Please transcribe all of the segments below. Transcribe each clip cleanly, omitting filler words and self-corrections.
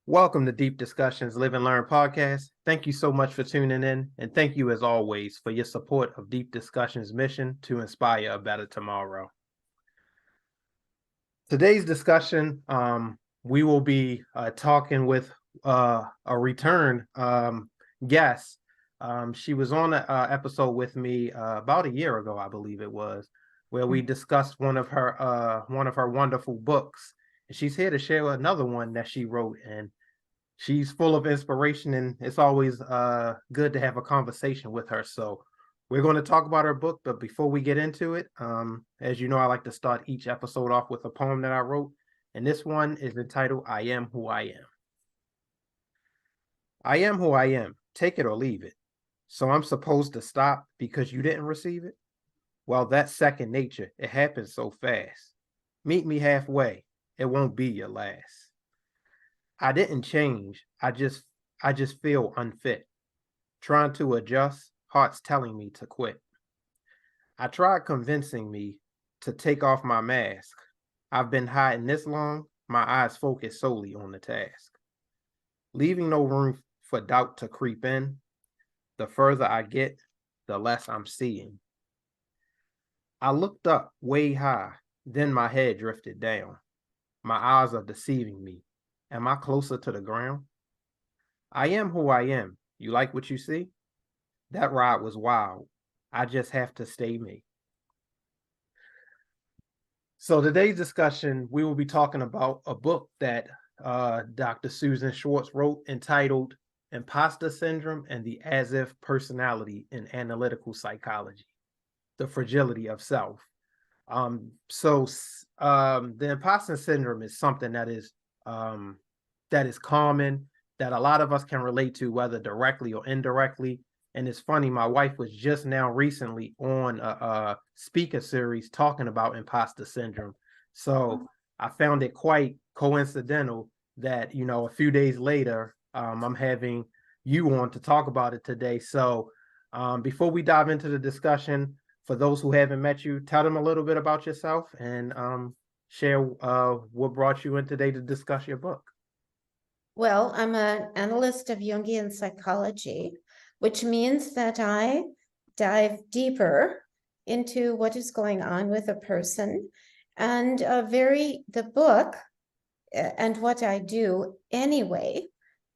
Welcome to Deep Discussions Live and Learn podcast. Thank you so much for tuning in, and thank you as always for your support of Deep Discussions' mission to inspire a better tomorrow. Today's discussion, we will be talking with a return guest. She was on an episode with me about a year ago, I believe it was, where we discussed one of her wonderful books. And she's here to share another one that she wrote, and she's full of inspiration, and it's always good to have a conversation with her. So we're going to talk about her book, but before we get into it, as you know, I like to start each episode off with a poem that I wrote, and this one is entitled, I Am Who I Am. I am who I am, take it or leave it. So I'm supposed to stop because you didn't receive it? Well, that's second nature. It happens so fast. Meet me halfway. It won't be your last. I didn't change. I just feel unfit. Trying to adjust, heart's telling me to quit. I tried convincing me to take off my mask. I've been hiding this long, my eyes focus solely on the task. Leaving no room for doubt to creep in. The further I get, the less I'm seeing. I looked up way high, then my head drifted down. My eyes are deceiving me. Am I closer to the ground? I am who I am. You like what you see? That ride was wild. I just have to stay me. So today's discussion, we will be talking about a book that Dr. Susan Schwartz wrote entitled Imposter Syndrome and the As-If Personality in Analytical Psychology, the Fragility of Self. The imposter syndrome is something that is common, that a lot of us can relate to, whether directly or indirectly. And it's funny, my wife was just now recently on a speaker series talking about imposter syndrome. So I found it quite coincidental that, a few days later, I'm having you on to talk about it today. So before we dive into the discussion, for those who haven't met you, tell them a little bit about yourself and share what brought you in today to discuss your book. Well, I'm an analyst of Jungian psychology, which means that I dive deeper into what is going on with a person. And the book and what I do anyway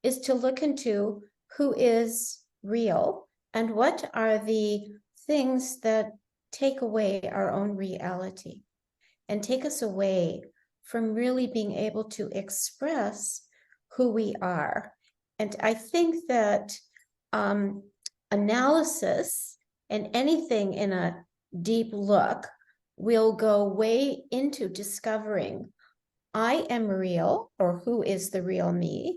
is to look into who is real and what are the things that take away our own reality and take us away from really being able to express who we are. And I think that analysis and anything in a deep look will go way into discovering I am real, or who is the real me,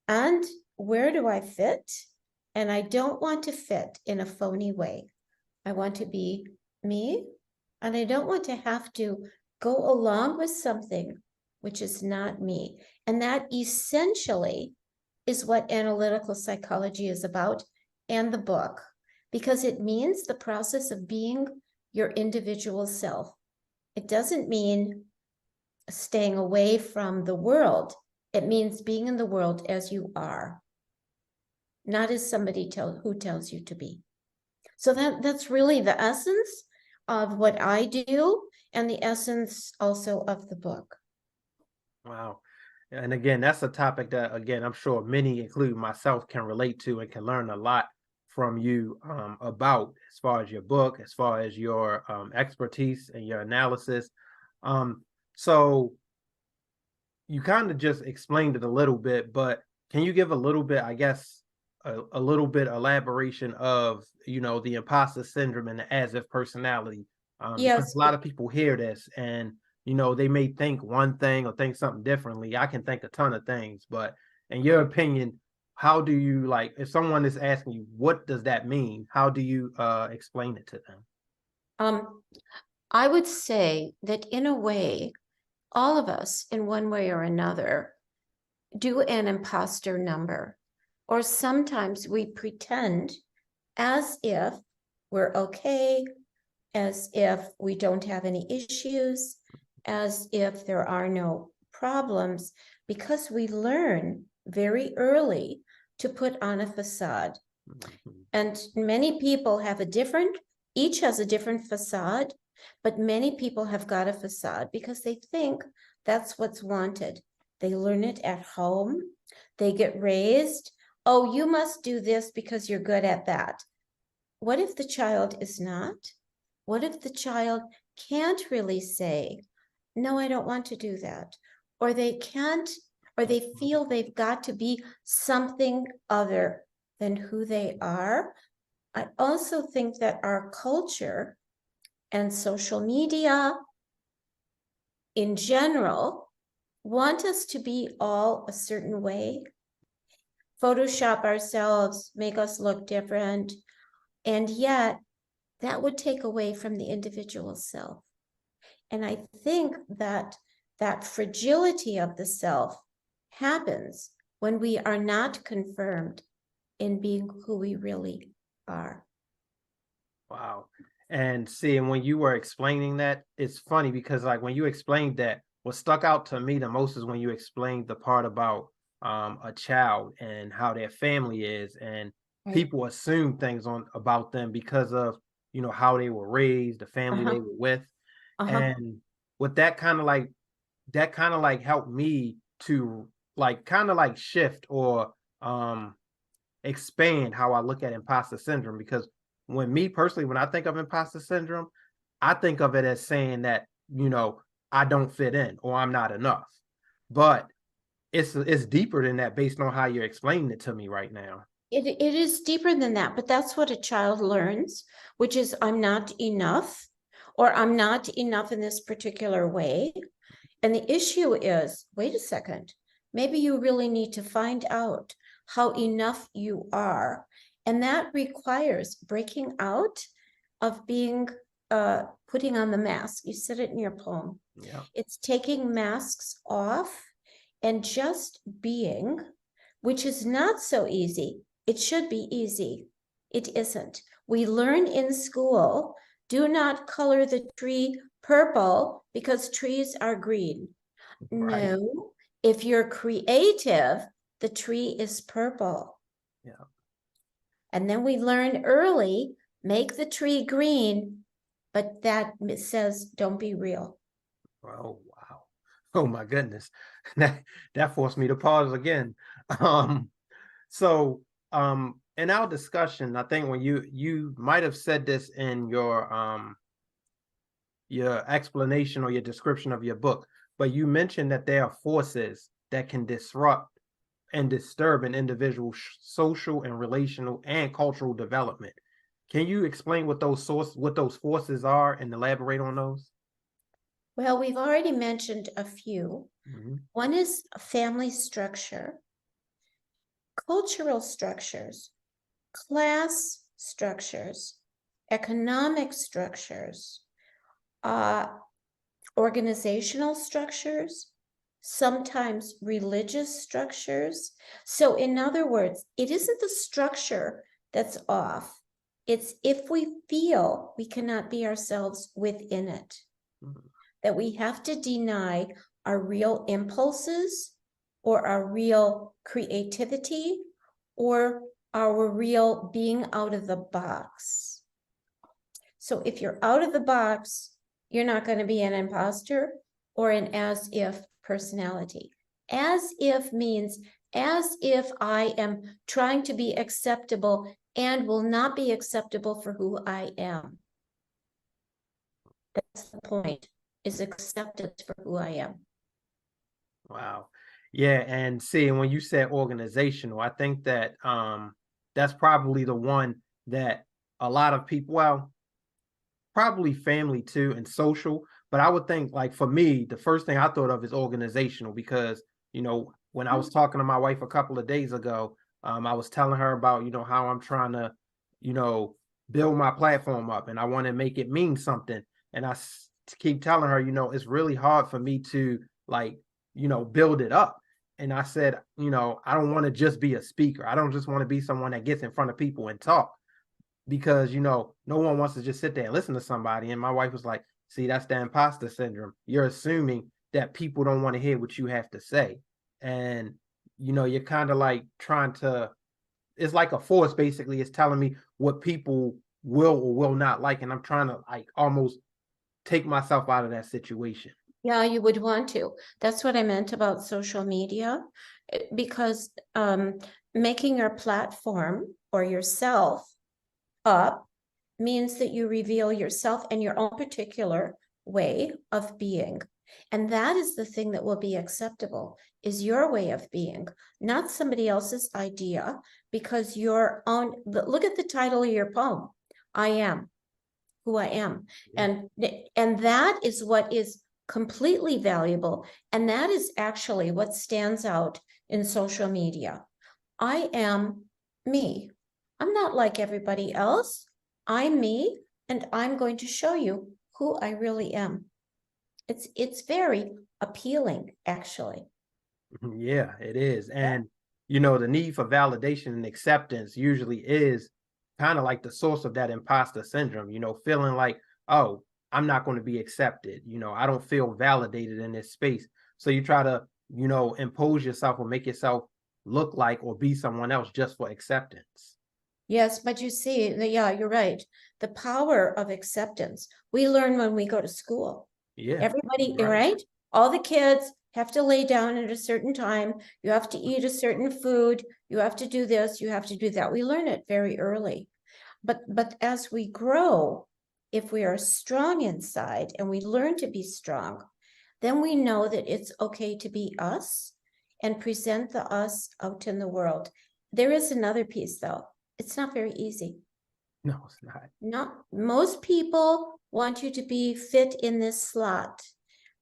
and where do I fit? And I don't want to fit in a phony way. I want to be me, and I don't want to have to go along with something which is not me. And that essentially is what analytical psychology is about, and the book, because it means the process of being your individual self. It doesn't mean staying away from the world. It means being in the world as you are, not as somebody who tells you to be. So that's really the essence of what I do, and the essence also of the book. Wow. And again, that's a topic that, again, I'm sure many, including myself, can relate to and can learn a lot from you about, as far as your book, as far as your expertise and your analysis. So you kind of just explained it a little bit, but can you give a little bit, I guess, a little bit elaboration of, the imposter syndrome and the as-if personality? Because Yes. a lot of people hear this and they may think one thing or think something differently. I can think a ton of things, but in your opinion, how do you, like, if someone is asking you, what does that mean? How do you explain it to them? I would say that in a way, all of us, in one way or another, do an imposter number, or sometimes we pretend as if we're okay, as if we don't have any issues, as if there are no problems, because we learn very early to put on a facade. And many people have each has a different facade, but many people have got a facade because they think that's what's wanted. They learn it at home. They get raised. Oh, you must do this because you're good at that. What if the child is not? What if the child can't really say, no, I don't want to do that? Or they can't, or they feel they've got to be something other than who they are. I also think that our culture and social media in general want us to be all a certain way, Photoshop ourselves, make us look different, and yet that would take away from the individual self. And I think that that fragility of the self happens when we are not confirmed in being who we really are. Wow. And see, and when you were explaining that, it's funny because like when you explained that, what stuck out to me the most is when you explained the part about a child and how their family is, and Right. people assume things on about them because of, you know, how they were raised, the family they were with. And with that kind of like helped me to like kind of like shift or expand how I look at imposter syndrome, because when me personally, when I think of imposter syndrome, I think of it as saying that, you know, I don't fit in or I'm not enough. But it's deeper than that based on how you're explaining it to me right now. It is deeper than that, but that's what a child learns, which is I'm not enough, or I'm not enough in this particular way. And the issue is, wait a second, maybe you really need to find out how enough you are. And that requires breaking out of being, putting on the mask. You said it in your poem. Yeah. It's taking masks off and just being, which is not so easy. It should be easy. It isn't. We learn in school, do not color the tree purple because trees are green. Right. No, if you're creative, the tree is purple. Yeah. And then we learn early, make the tree green, but that says don't be real. Oh wow. Oh my goodness. That forced me to pause again. Um so in our discussion, I think when you might have said this in your explanation or your description of your book, but you mentioned that there are forces that can disrupt and disturb an individual's social and relational and cultural development. Can you explain what those forces are and elaborate on those? Well, we've already mentioned a few. Mhm. One is family structure, cultural structures, class structures, economic structures, organizational structures, sometimes religious structures. So in other words, it isn't the structure that's off. It's if we feel we cannot be ourselves within it, that we have to deny our real impulses or our real creativity or our real being out of the box. So if you're out of the box, you're not going to be an imposter or an as if personality. As if means as if I am trying to be acceptable and will not be acceptable for who I am. That's the point, is acceptance for who I am. Wow. Yeah, and see, when you said organizational, I think that that's probably the one that a lot of people, well, probably family too and social, but I would think like for me, the first thing I thought of is organizational because, you know, when I was talking to my wife a couple of days ago, I was telling her about, you know, how I'm trying to, you know, build my platform up and I want to make it mean something. And keep telling her, you know, it's really hard for me to like, you know, build it up. And I said, you know, I don't want to just be a speaker. I don't just want to be someone that gets in front of people and talk, because you know no one wants to just sit there and listen to somebody. And my wife was like, see, that's the imposter syndrome. You're assuming that people don't want to hear what you have to say. And you're kind of like trying to, it's like a force basically. It's telling me what people will or will not like. And I'm trying to like almost take myself out of that situation. Yeah, you would want to. That's what I meant about social media, because making your platform or yourself up means that you reveal yourself and your own particular way of being. And that is the thing that will be acceptable, is your way of being, not somebody else's idea, because your own, look at the title of your poem, I am who I am. Yeah. And that is what is completely valuable. And that is actually what stands out in social media. I am me. I'm not like everybody else. I'm me, and I'm going to show you who I really am. It's very appealing, actually. Yeah, it is. And, the need for validation and acceptance usually is kind of like the source of that imposter syndrome, feeling like, oh, I'm not going to be accepted. I don't feel validated in this space. So you try to, impose yourself or make yourself look like or be someone else just for acceptance. Yes, but you see, yeah, you're right. The power of acceptance, we learn when we go to school. Yeah. Everybody, Right. right? All the kids have to lay down at a certain time. You have to eat a certain food. You have to do this. You have to do that. We learn it very early. But as we grow, if we are strong inside and we learn to be strong, then we know that it's okay to be us and present the us out in the world. There is another piece, though. It's not very easy. No, it's not. Not most people want you to be fit in this slot.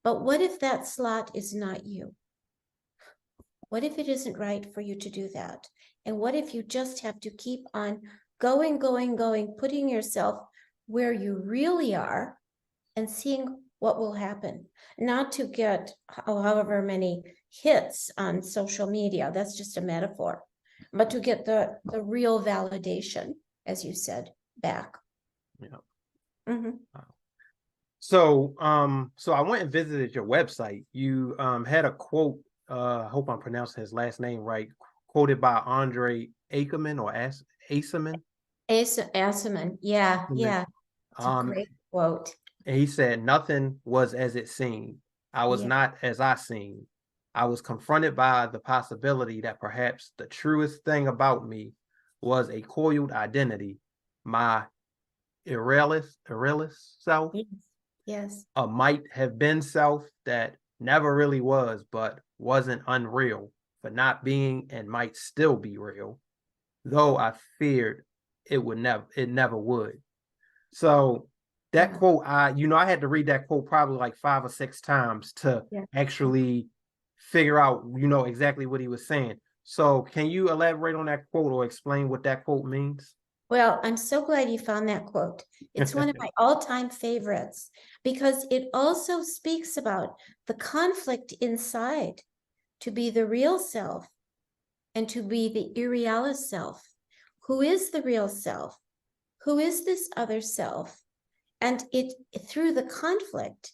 But what if that slot is not you? What if it isn't right for you to do that? And what if you just have to keep on going, putting yourself where you really are and seeing what will happen? Not to get however many hits on social media, that's just a metaphor, but to get the real validation, as you said, back. Yeah. Mhm. So I went and visited your website. You had a quote, I hope I'm pronouncing his last name right, quoted by Andre Ackerman or Asaman. Asaman, yeah, yeah. It's a Um, great quote. and he said, "Nothing was as it seemed. I was Yeah. not as I seemed. I was confronted by the possibility that perhaps the truest thing about me was a coiled identity, my irrealist self, Yes. Yes. a might have been self that never really was, but wasn't unreal for not being and might still be real, though I feared it never would." So that Yeah. quote, I had to read that quote probably like 5 or 6 times to Yeah. actually figure out, exactly what he was saying. So can you elaborate on that quote or explain what that quote means? Well, I'm so glad you found that quote. It's one of my all-time favorites because it also speaks about the conflict inside to be the real self and to be the irreal self. Who is the real self? Who is this other self? And through the conflict,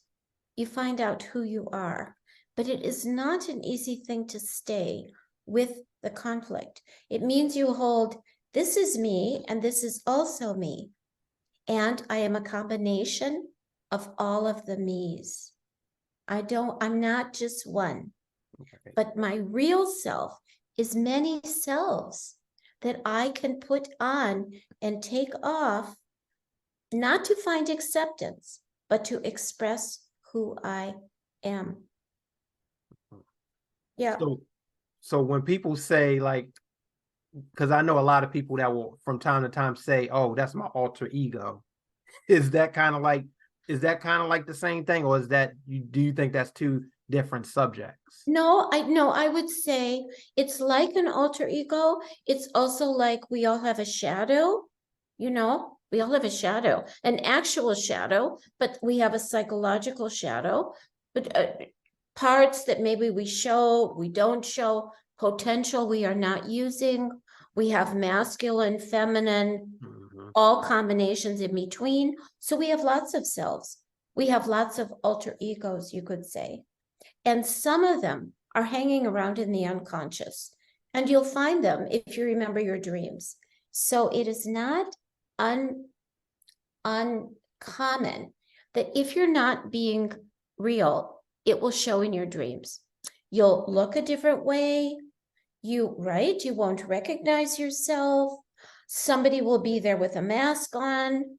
you find out who you are. But it is not an easy thing to stay with the conflict. It means you hold, this is me, and this is also me. And I am a combination of all of the me's. I'm not just one, Okay. but my real self is many selves that I can put on and take off, not to find acceptance, but to express who I am. Yeah. So when people say like, because I know a lot of people that will from time to time say, "Oh, that's my alter ego." Is that kind of like the same thing, or do you think that's two different subjects? No, I would say it's like an alter ego. It's also like we all have a shadow, we all have a shadow, an actual shadow, but we have a psychological shadow. But parts that maybe we show, we don't show, potential we are not using. We have masculine, feminine, Mhm. all combinations in between. So we have lots of selves. We have lots of alter egos, you could say. And some of them are hanging around in the unconscious, and you'll find them if you remember your dreams. So it is not uncommon that if you're not being real, it will show in your dreams. You'll look a different way. You won't recognize yourself. Somebody will be there with a mask on,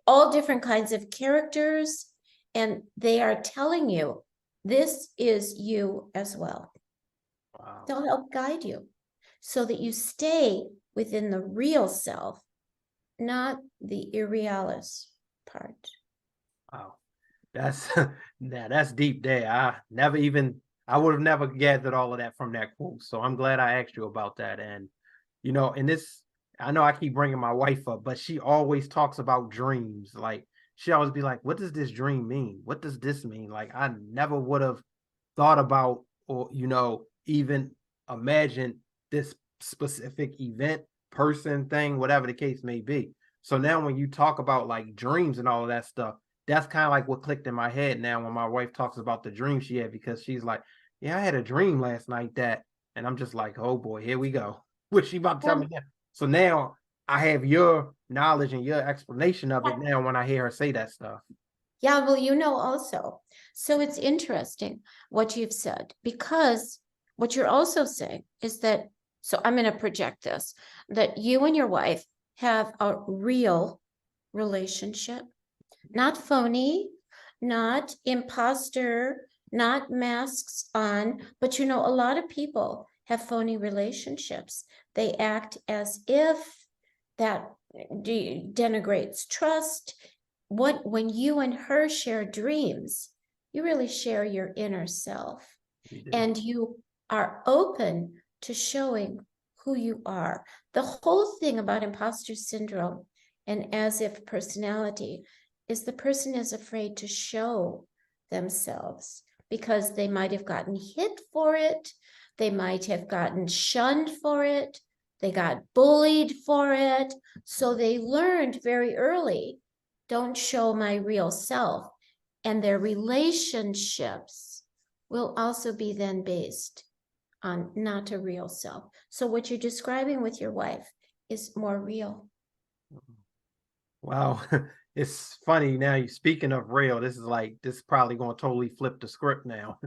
all different kinds of characters, and they are telling you this is you as well. Wow. They'll help guide you so that you stay within the real self, not the irrealis part. Wow. That's that's deep there. I would have never gathered all of that from that quote. So I'm glad I asked you about that. And and this, I know I keep bringing my wife up, but she always talks about dreams. Like she always be like, "What does this dream mean? What does this mean?" Like I never would have thought about, or even imagined this specific event, person, thing, whatever the case may be. So now when you talk about like dreams and all of that stuff, that's kind of like what clicked in my head now when my wife talks about the dream she had, because she's like, "Yeah, I had a dream last night that," and I'm just like, "Oh boy, here we go." What she about to tell me now? So now I have your knowledge and your explanation of it now when I hear her say that stuff. Yeah, well, also. So it's interesting what you've said, because what you're also saying is that, so I'm going to project this, that you and your wife have a real relationship, not phony, not imposter, not masks on, but a lot of people have phony relationships. They act as if that denigrates trust. When you and her share dreams, you really share your inner self, and you are open to showing who you are. The whole thing about imposter syndrome and as if personality is the person is afraid to show themselves because they might have gotten hit for it. They might have gotten shunned for it. They got bullied for it. So they learned very early, don't show my real self. And their relationships will also be then based on not a real self. So what you're describing with your wife is more real. Wow. It's funny now, you speaking of real, this is probably going to totally flip the script now.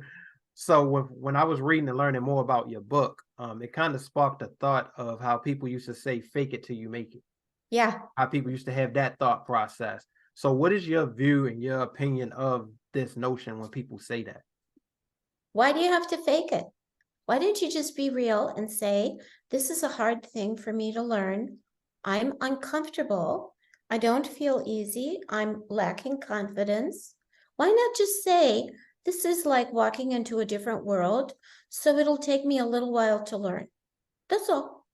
So when I was reading and learning more about your book, it kind of sparked a thought of how people used to say, "Fake it till you make it." Yeah. How people used to have that thought process. So what is your view and your opinion of this notion when people say that? Why do you have to fake it? Why don't you just be real and say, this is a hard thing for me to learn. I'm uncomfortable. I don't feel easy. I'm lacking confidence. Why not just say, this is like walking into a different world, so it'll take me a little while to learn. That's all.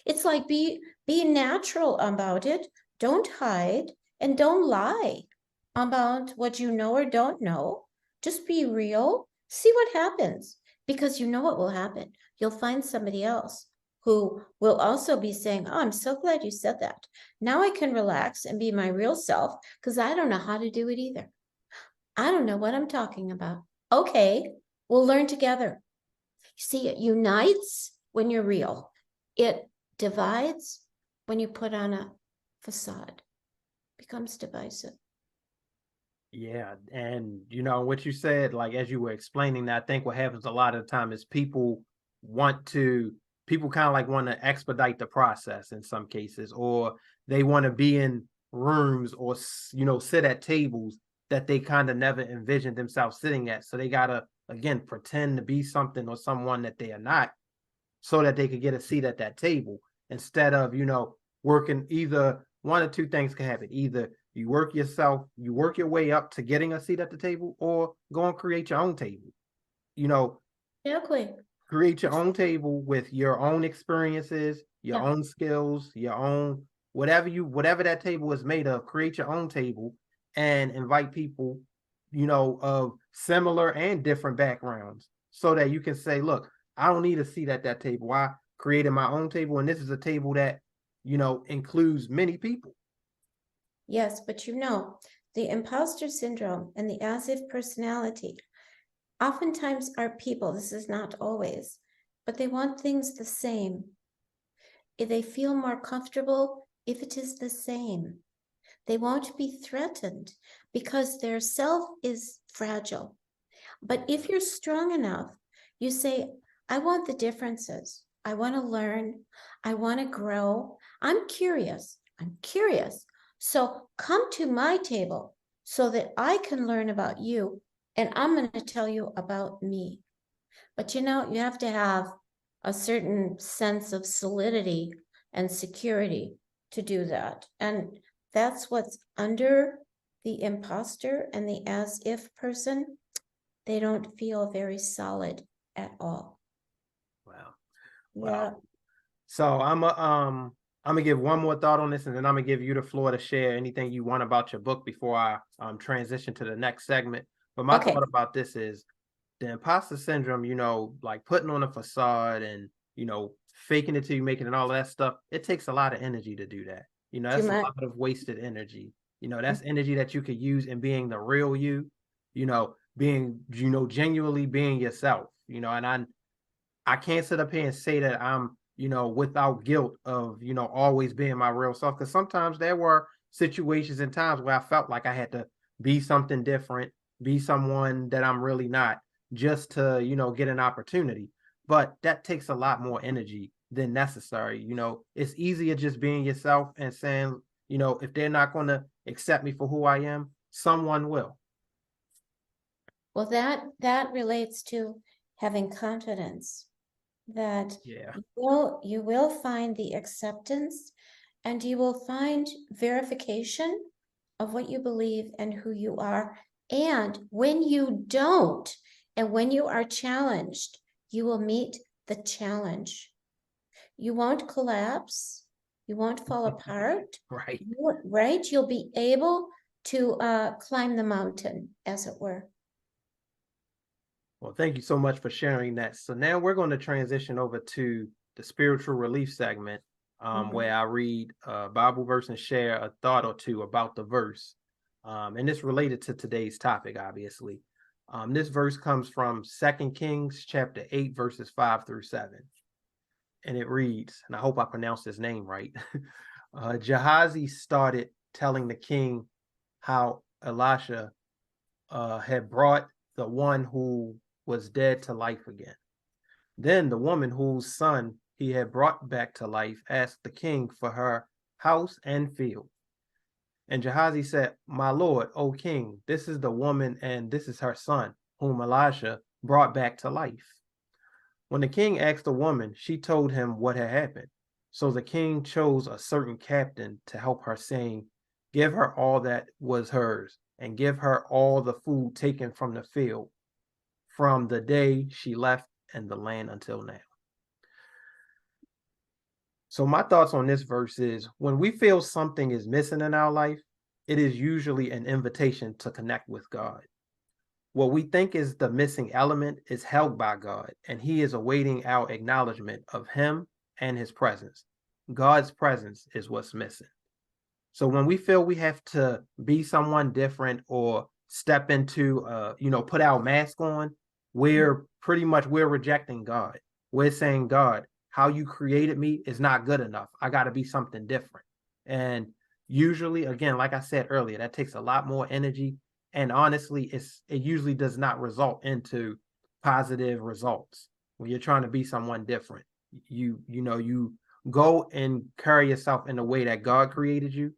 It's like be natural about it. Don't hide and don't lie about what you know or don't know. Just be real. See what happens, because you know what will happen. You'll find somebody else who will also be saying, "Oh, I'm so glad you said that. Now I can relax and be my real self because I don't know how to do it either. I don't know what I'm talking about." Okay, we'll learn together. See, it unites when you're real. It divides when you put on a facade. Becomes divisive. Yeah, and what you said, like as you were explaining that, I think what happens a lot of the time is people kind of like want to expedite the process in some cases, or they want to be in rooms or sit at tables that they kind of never envisioned themselves sitting at. So they gotta again pretend to be something or someone that they are not, so that they could get a seat at that table, instead of working. Either one or two things can happen: either you work your way up to getting a seat at the table, or go and create your own table. you know Exactly. Create your own table with your own experiences, your Yeah. own skills, your own whatever that table is made of. Create your own table and invite people of similar and different backgrounds, so that you can say, "Look, I don't need a seat at that table. I created my own table, and this is a table that includes many people." Yes, but the imposter syndrome and the as if personality oftentimes our people, this is not always, but they want things the same. If they feel more comfortable if it is the same. They won't be threatened because their self is fragile. But if you're strong enough, you say, I want the differences. I want to learn. I want to grow. I'm curious. I'm curious. So come to my table so that I can learn about you, and I'm going to tell you about me. But you have to have a certain sense of solidity and security to do that. And that's what's under the imposter and the as if person. They don't feel very solid at all. Wow. Yeah. Wow. So I'm gonna give one more thought on this, and then I'm gonna give you the floor to share anything you want about your book before I transition to the next segment. But my Okay. thought about this is the imposter syndrome, like putting on a facade and, faking it till you make it and all of that stuff. It takes a lot of energy to do that. Too That's a much. lot of wasted energy. That's energy that you could use in being the real being, genuinely being yourself, and I can't sit up here and say that I'm, without guilt of, always being my real self. Because sometimes there were situations and times where I felt like I had to be something different, be someone that I'm really not, just to, get an opportunity. But that takes a lot more energy than necessary. It's easier just being yourself and saying, if they're not going to accept me for who I am, someone will. Well, that relates to having confidence that Yeah. you will find the acceptance, and you will find verification of what you believe and who you are. And when you don't, and when you are challenged, you will meet the challenge. You won't collapse. You won't fall apart. Right. Right? You'll be able to climb the mountain, as it were. Well, thank you so much for sharing that. So now we're going to transition over to the spiritual relief segment, where I read a Bible verse and share a thought or two about the verse. And it's related to today's topic, obviously. This verse comes from 2 Kings chapter 8, verses 5 through 7. And it reads, and I hope I pronounced his name right. Gehazi started telling the king how Elisha had brought the one who was dead to life again. Then the woman whose son he had brought back to life asked the king for her house and field. And Gehazi said, My lord, O king, this is the woman and this is her son, whom Elisha brought back to life. When the king asked the woman, she told him what had happened. So the king chose a certain captain to help her, saying, Give her all that was hers, and give her all the food taken from the field, from the day she left and the land until now. So my thoughts on this verse is, when we feel something is missing in our life, it is usually an invitation to connect with God. What we think is the missing element is held by God, and he is awaiting our acknowledgement of him and his presence. God's presence is what's missing. So when we feel we have to be someone different or step into, put our mask on, we're rejecting God. We're saying, God, how you created me is not good enough. I got to be something different. And usually, again, like I said earlier, that takes a lot more energy. And honestly, it usually does not result into positive results when you're trying to be someone different. You go and carry yourself in the way that God created you.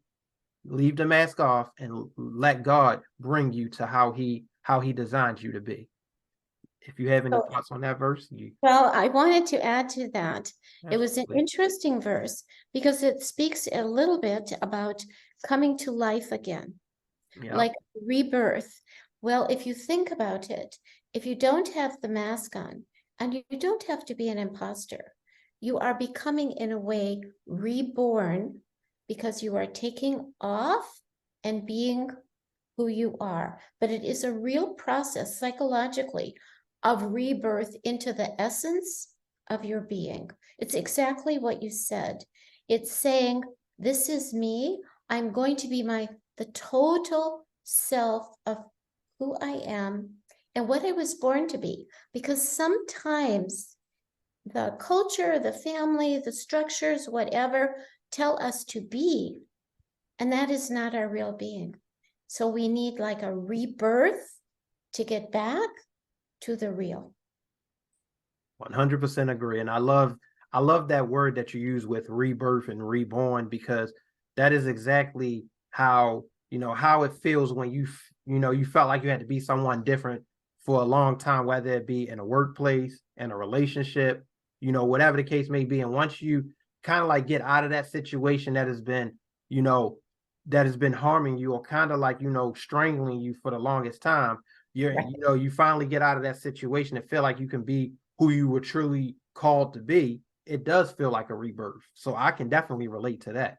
Leave the mask off and let God bring you to how he designed you to be. If you have any thoughts on that verse, Well, I wanted to add to that. It was an absolutely. interesting verse because it speaks a little bit about coming to life again, Yeah. like rebirth. Well, if you think about it, if you don't have the mask on, and you don't have to be an imposter, you are becoming, in a way, reborn, because you are taking off and being who you are. But it is a real process psychologically of rebirth into the essence of your being. It's exactly what you said. It's saying, this is me. I'm going to be the total self of who I am and what I was born to be. Because sometimes the culture, the family, the structures, whatever, tell us to be, and that is not our real being. So we need like a rebirth to get back to the real. 100% agree. And I love that word that you use with rebirth and reborn, because that is exactly how, how it feels when you felt like you had to be someone different for a long time, whether it be in a workplace, in a relationship, whatever the case may be. And once you kind of like get out of that situation you know, that has been harming you, or kind of like, strangling you for the longest time, Right. you finally get out of that situation and feel like you can be who you were truly called to be. It does feel like a rebirth. So I can definitely relate to that.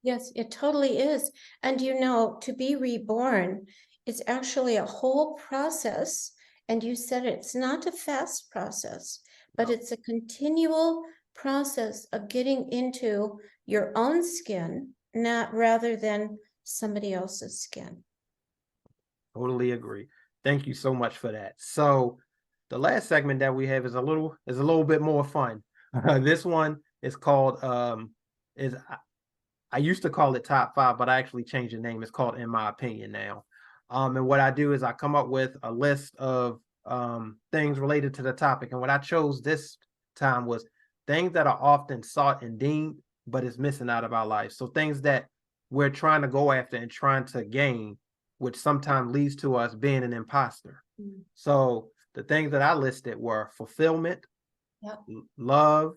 Yes, it totally is. And to be reborn is actually a whole process. And you said it's not a fast process, but No, it's a continual process of getting into your own skin, not rather than somebody else's skin. totally agree. Thank you so much for that. So the last segment that we have is a little bit more fun. This one is called is I used to call it top five, but I actually changed the name. It's called In My Opinion now. And what I do is I come up with a list of things related to the topic. And what I chose this time was things that are often sought and deemed, but is missing out of our life. So things that we're trying to go after and trying to gain, which sometimes leads to us being an imposter. Mm. So the things that I listed were fulfillment, Yep. love,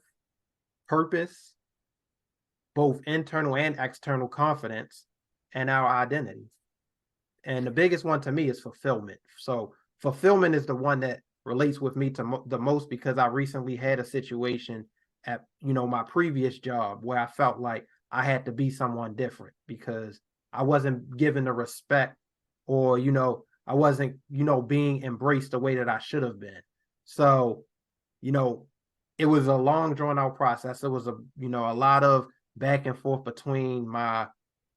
purpose, both internal and external confidence, and our identity. And the biggest one to me is fulfillment. So fulfillment is the one that relates with me to the most, because I recently had a situation at my previous job where I felt like I had to be someone different because I wasn't given the respect, or I wasn't being embraced the way that I should have been. So you know it was a long drawn out process. It was a lot of back and forth between my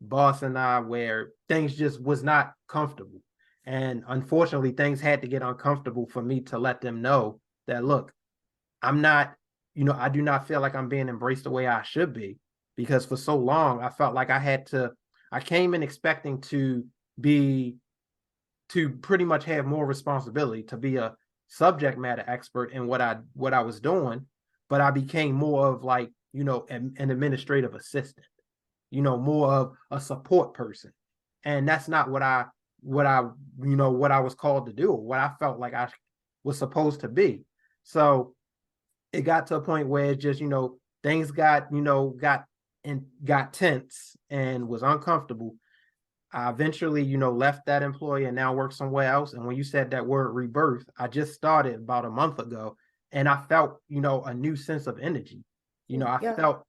boss and I, where things just was not comfortable. And unfortunately, things had to get uncomfortable for me to let them know that, look, I'm not, I do not feel like I'm being embraced the way I should be, because for so long I felt like I came in expecting be, to pretty much have more responsibility, to be a subject matter expert in what I was doing, but I became more of like, an administrative assistant, more of a support person. And that's not what I was called to do, or what I felt like I was supposed to be. So it got to a point where it just, things got tense and was uncomfortable. I eventually, left that employee and now work somewhere else. And when you said that word rebirth, I just started about a month ago, and I felt, a new sense of energy. I Yeah. felt,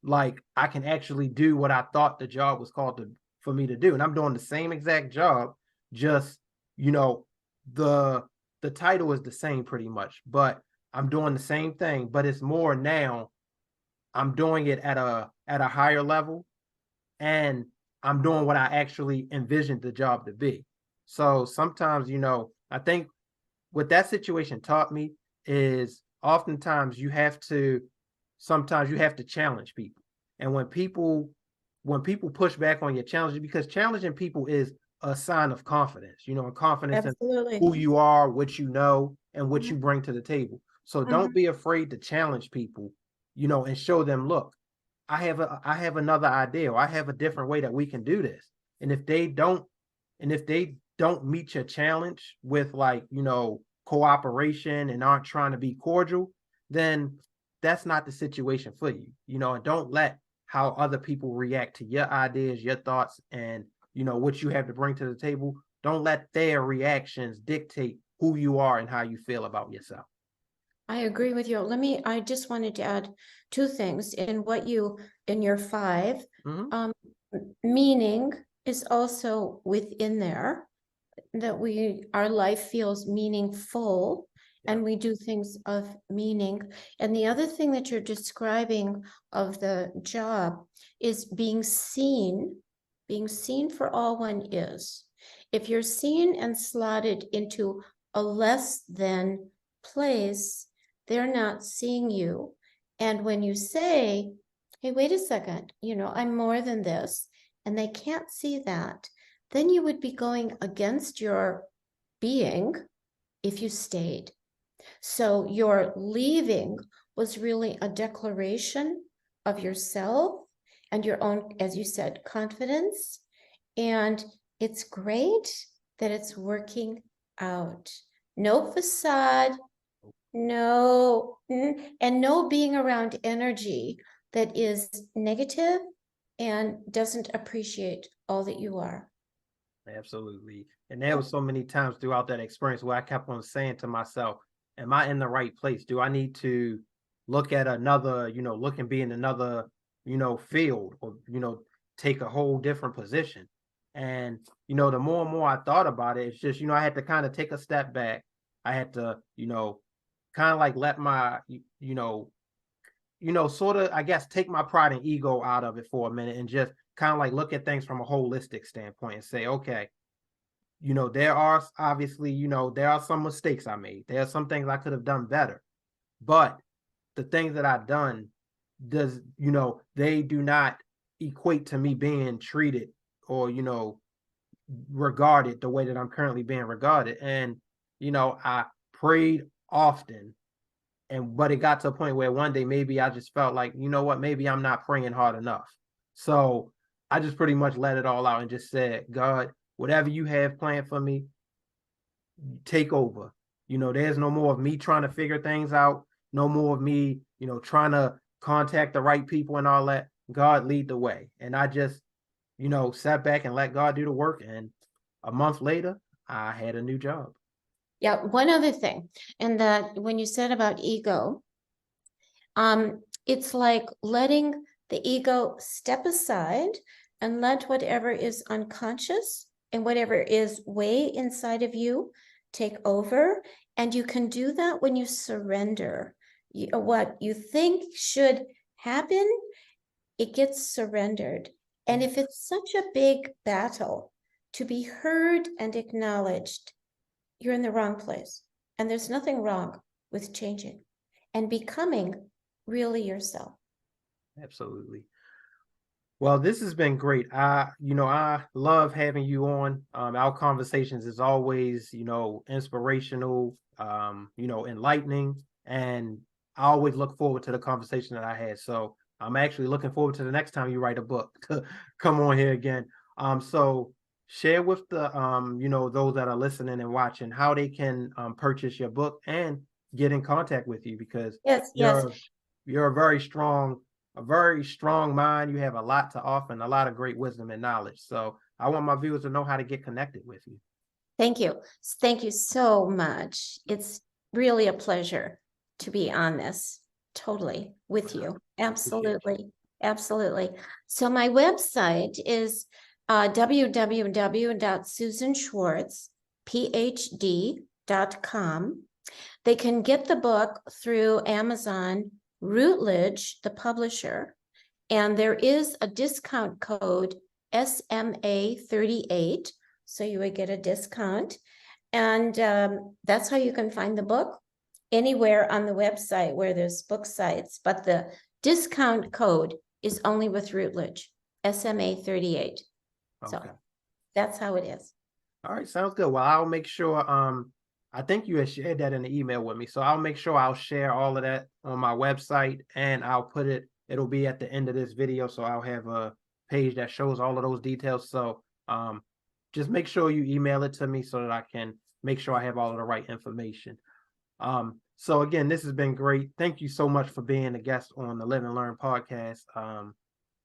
like I can actually do what I thought the job was called for me to do. And I'm doing the same exact job, just, you know, the the title is the same pretty much, but I'm doing the same thing, but it's more now. I'm doing it at a higher level, and I'm doing what I actually envisioned the job to be. So sometimes, I think what that situation taught me is oftentimes sometimes you have to challenge people. And when people push back on your challenges, because challenging people is a sign of confidence, and confidence in Absolutely. who you are, what you know, and what Mhm. you bring to the table. So don't Mhm. be afraid to challenge people, and show them, look, I have another idea, or I have a different way that we can do this. And if they don't meet your challenge with, like, cooperation, and aren't trying to be cordial, then that's not the situation for you. And don't let how other people react to your ideas, your thoughts, and what you have to bring to the table. Don't let their reactions dictate who you are and how you feel about yourself. I agree with you. I just wanted to add two things in your five. Mhm. Um, Meaning is also within there, that our life feels meaningful Yeah. and we do things of meaning. And the other thing that you're describing of the job is being seen for all one is. If you're seen and slotted into a less than place, they're not seeing you. And when you say, hey, wait a second, I'm more than this, and they can't see that, then you would be going against your being if you stayed. So your leaving was really a declaration of yourself and your own, as you said, confidence. And it's great that it's working out. No facade, no, and no being around energy that is negative and doesn't appreciate all that you are. Absolutely. And there was so many times throughout that experience where I kept on saying to myself, am I in the right place? Do I need to look at another, look and be in another, field, or, take a whole different position? And, the more and more I thought about it, it's just, I had to kind of take a step back. I had to, kind of like let my, sort of, I guess, take my pride and ego out of it for a minute and just kind of like look at things from a holistic standpoint and say, okay, there are obviously, there are some mistakes I made. There are some things I could have done better, but the things that I've done they do not equate to me being treated or, regarded the way that I'm currently being regarded. And, I prayed often, but it got to a point where one day maybe I just felt like, you know what, maybe I'm not praying hard enough. So I just pretty much let it all out and just said, God, whatever you have planned for me, take over. There's no more of me trying to figure things out, no more of me, trying to contact the right people and all that. God, lead the way. And I just, sat back and let God do the work. And a month later, I had a new job. Yeah, one other thing, and that when you said about ego, it's like letting the ego step aside and let whatever is unconscious and whatever is way inside of you take over. And you can do that when you surrender. What you think should happen, it gets surrendered. And if it's such a big battle to be heard and acknowledged, you're in the wrong place. And there's nothing wrong with changing and becoming really yourself. Absolutely. Well, this has been great. I love having you on. Our conversations is always, inspirational, enlightening, and I always look forward to the conversation that I had. So I'm actually looking forward to the next time you write a book to come on here again. So share with the, those that are listening and watching how they can purchase your book and get in contact with you, because Yes. you're a very strong mind. You have a lot to offer and a lot of great wisdom and knowledge. So I want my viewers to know how to get connected with you. Thank you. Thank you so much. It's really a pleasure to be on this totally with you. Absolutely. Absolutely. So my website is www.susanschwartz.phd.com. They can get the book through Amazon, Routledge, the publisher, and there is a discount code SMA38, so you would get a discount. And that's how you can find the book anywhere on the website where there's book sites, but the discount code is only with Routledge, SMA38. So that's how it is. All right, sounds good. Well, I'll make sure, I think you had shared that in the email with me. So I'll make sure I'll share all of that on my website, and I'll put it'll be at the end of this video. So I'll have a page that shows all of those details. So just make sure you email it to me so that I can make sure I have all of the right information. So again, this has been great. Thank you so much for being a guest on the Live and Learn podcast.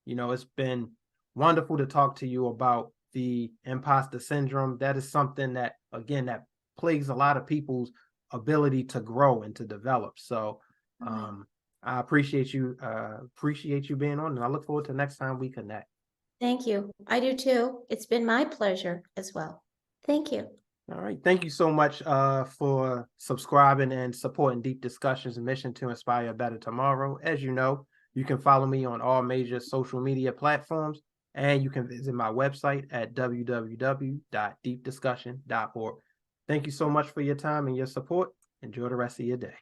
It's been wonderful to talk to you about the imposter syndrome. That is something that, again, that plagues a lot of people's ability to grow and to develop. So I appreciate you being on, and I look forward to the next time we connect. Thank you. I do too. It's been my pleasure as well. Thank you. All right. Thank you so much for subscribing and supporting Deep Discussions' mission to inspire a better tomorrow. As you know, you can follow me on all major social media platforms, and you can visit my website at www.deepdiscussion.org. Thank you so much for your time and your support. Enjoy the rest of your day.